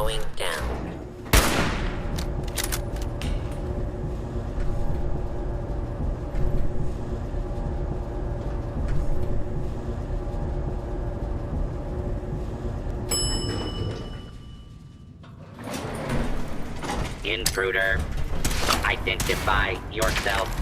going down. Intruder, identify yourself.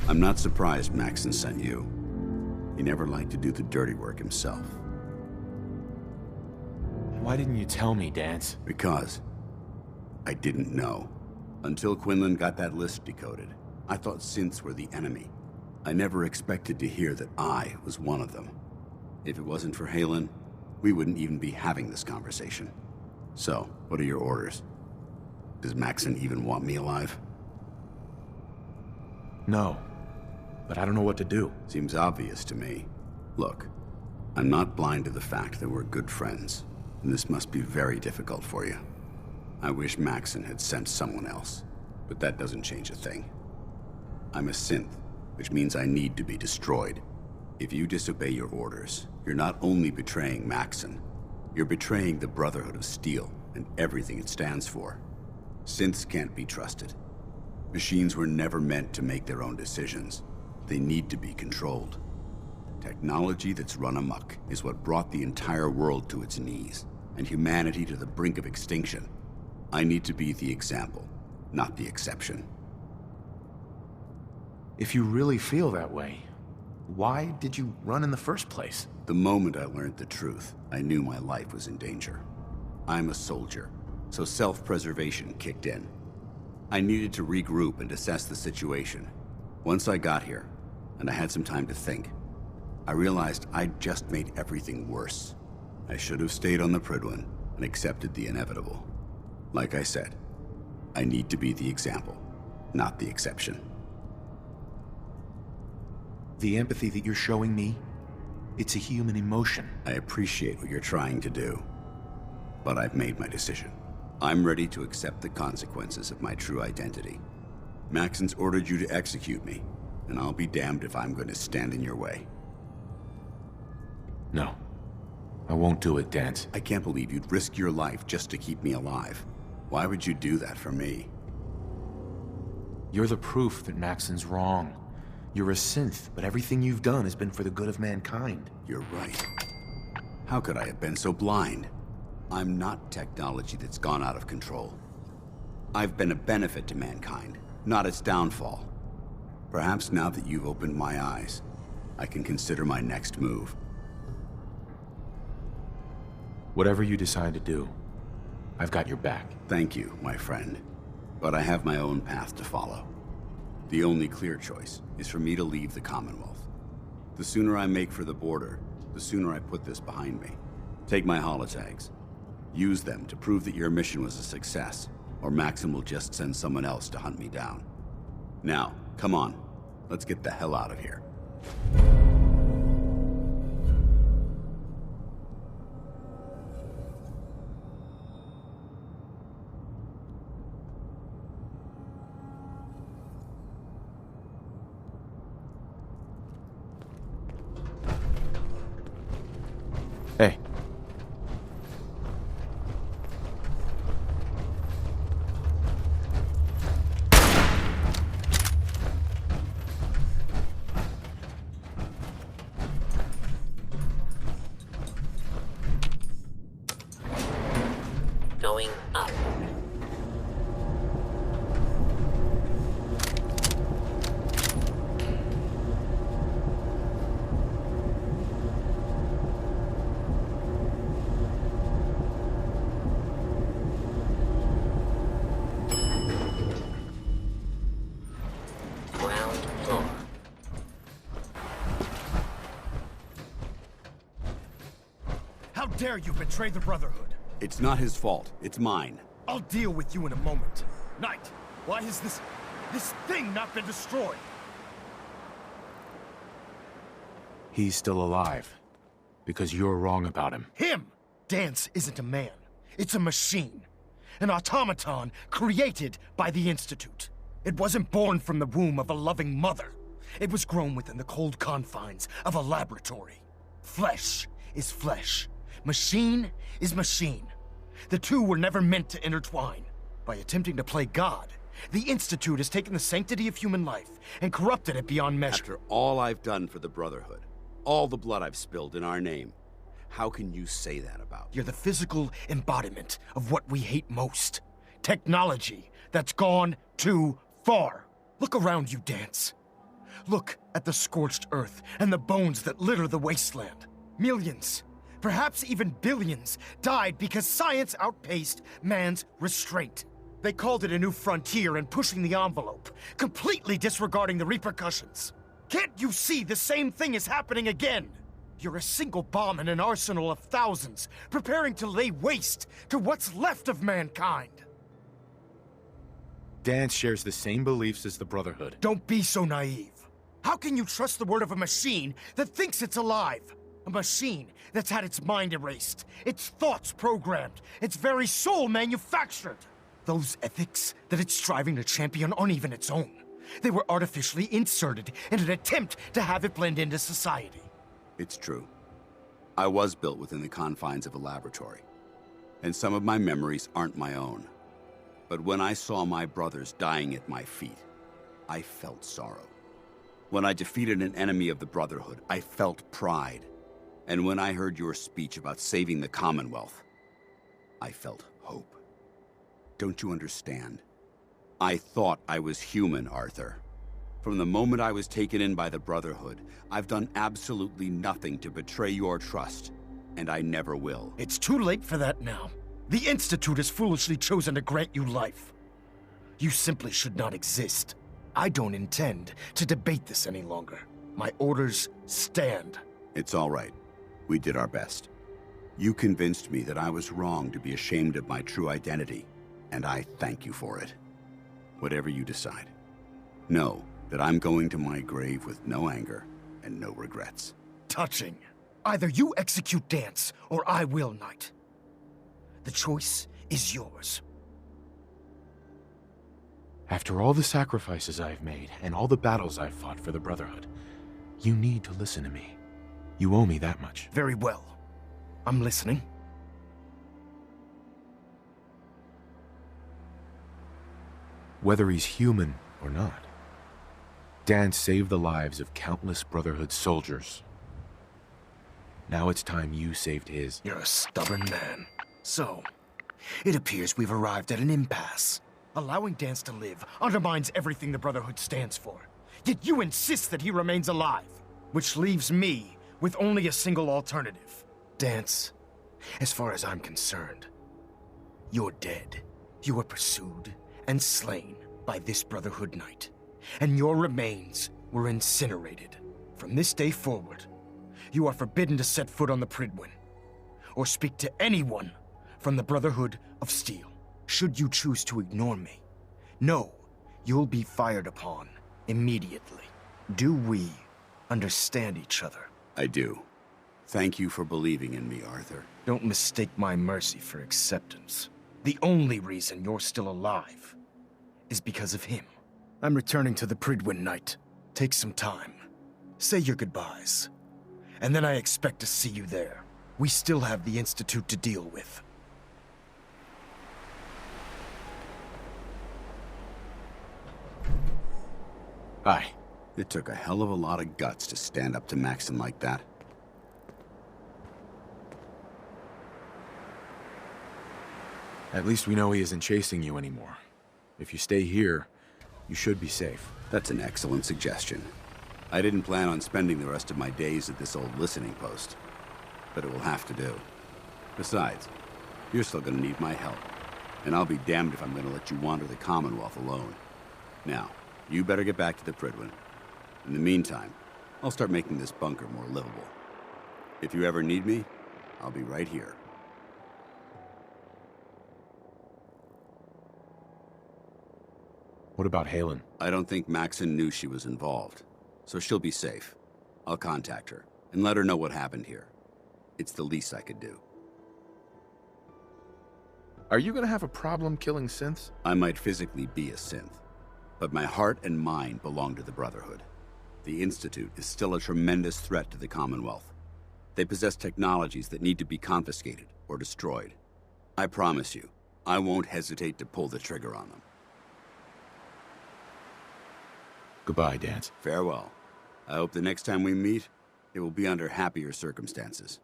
I'm not surprised Maxon sent you. He never liked to do the dirty work himself. Why didn't you tell me, Danse? Because I didn't know. Until Quinlan got that list decoded, I thought synths were the enemy. I never expected to hear that I was one of them. If it wasn't for Halen, we wouldn't even be having this conversation. So, what are your orders? Does Maxon even want me alive? No, but I don't know what to do. Seems obvious to me. Look, I'm not blind to the fact that we're good friends, and this must be very difficult for you. I wish Maxon had sent someone else, but that doesn't change a thing. I'm a synth, which means I need to be destroyed. If you disobey your orders, you're not only betraying Maxon, you're betraying the Brotherhood of Steel and everything it stands for. Synths can't be trusted. Machines were never meant to make their own decisions. They need to be controlled. Technology that's run amok is what brought the entire world to its knees, and humanity to the brink of extinction. I need to be the example, not the exception. If you really feel that way, why did you run in the first place? The moment I learned the truth, I knew my life was in danger. I'm a soldier, so self-preservation kicked in. I needed to regroup and assess the situation. Once I got here, and I had some time to think, I realized I'd just made everything worse. I should have stayed on the Prydwen and accepted the inevitable. Like I said, I need to be the example, not the exception. The empathy that you're showing me, it's a human emotion. I appreciate what you're trying to do, but I've made my decision. I'm ready to accept the consequences of my true identity. Maxon's ordered you to execute me, and I'll be damned if I'm going to stand in your way. No, I won't do it, Danse. I can't believe you'd risk your life just to keep me alive. Why would you do that for me? You're the proof that Maxon's wrong. You're a synth, but everything you've done has been for the good of mankind. You're right. How could I have been so blind? I'm not technology that's gone out of control. I've been a benefit to mankind, not its downfall. Perhaps now that you've opened my eyes, I can consider my next move. Whatever you decide to do, I've got your back. Thank you, my friend. But I have my own path to follow. The only clear choice is for me to leave the Commonwealth. The sooner I make for the border, the sooner I put this behind me. Take my holotags. Use them to prove that your mission was a success, or Maxon will just send someone else to hunt me down. Now, come on. Let's get the hell out of here. Hey. dare you betray the Brotherhood? It's not his fault. It's mine. I'll deal with you in a moment. Knight, why has this thing not been destroyed? He's still alive. Because you're wrong about him. Him! Danse isn't a man. It's a machine. An automaton created by the Institute. It wasn't born from the womb of a loving mother. It was grown within the cold confines of a laboratory. Flesh is flesh. Machine is machine. The two were never meant to intertwine. By attempting to play God, the Institute has taken the sanctity of human life and corrupted it beyond measure. After all I've done for the Brotherhood, all the blood I've spilled in our name, how can you say that about me? You're the physical embodiment of what we hate most. Technology that's gone too far. Look around you, Danse. Look at the scorched earth and the bones that litter the wasteland. Millions, perhaps even billions, died because science outpaced man's restraint. They called it a new frontier and pushing the envelope, completely disregarding the repercussions. Can't you see the same thing is happening again? You're a single bomb in an arsenal of thousands, preparing to lay waste to what's left of mankind. Danse shares the same beliefs as the Brotherhood. Don't be so naive. How can you trust the word of a machine that thinks it's alive? A machine that's had its mind erased, its thoughts programmed, its very soul manufactured. Those ethics that it's striving to champion aren't even its own. They were artificially inserted in an attempt to have it blend into society. It's true. I was built within the confines of a laboratory, and some of my memories aren't my own. But when I saw my brothers dying at my feet, I felt sorrow. When I defeated an enemy of the Brotherhood, I felt pride. And when I heard your speech about saving the Commonwealth, I felt hope. Don't you understand? I thought I was human, Arthur. From the moment I was taken in by the Brotherhood, I've done absolutely nothing to betray your trust, and I never will. It's too late for that now. The Institute has foolishly chosen to grant you life. You simply should not exist. I don't intend to debate this any longer. My orders stand. It's all right. We did our best. You convinced me that I was wrong to be ashamed of my true identity, and I thank you for it. Whatever you decide, know that I'm going to my grave with no anger and no regrets. Touching. Either you execute Danse, or I will, Knight. The choice is yours. After all the sacrifices I've made, and all the battles I've fought for the Brotherhood, you need to listen to me. You owe me that much. Very well. I'm listening. Whether he's human or not, Danse saved the lives of countless Brotherhood soldiers. Now it's time you saved his. You're a stubborn man. So, it appears we've arrived at an impasse. Allowing Danse to live undermines everything the Brotherhood stands for. Yet you insist that he remains alive, which leaves me with only a single alternative. Danse, as far as I'm concerned, you're dead. You were pursued and slain by this Brotherhood Knight, and your remains were incinerated. From this day forward, you are forbidden to set foot on the Pridwin, or speak to anyone from the Brotherhood of Steel. Should you choose to ignore me, know you'll be fired upon immediately. Do we understand each other? I do. Thank you for believing in me, Arthur. Don't mistake my mercy for acceptance. The only reason you're still alive is because of him. I'm returning to the Pridwin, Knight. Take some time. Say your goodbyes. And then I expect to see you there. We still have the Institute to deal with. Bye. It took a hell of a lot of guts to stand up to Maxon like that. At least we know he isn't chasing you anymore. If you stay here, you should be safe. That's an excellent suggestion. I didn't plan on spending the rest of my days at this old listening post, but it will have to do. Besides, you're still gonna need my help, and I'll be damned if I'm gonna let you wander the Commonwealth alone. Now, you better get back to the Pridwin. In the meantime, I'll start making this bunker more livable. If you ever need me, I'll be right here. What about Halen? I don't think Maxon knew she was involved, so she'll be safe. I'll contact her and let her know what happened here. It's the least I could do. Are you gonna have a problem killing synths? I might physically be a synth, but my heart and mind belong to the Brotherhood. The Institute is still a tremendous threat to the Commonwealth. They possess technologies that need to be confiscated or destroyed. I promise you, I won't hesitate to pull the trigger on them. Goodbye, Danse. Farewell. I hope the next time we meet, it will be under happier circumstances.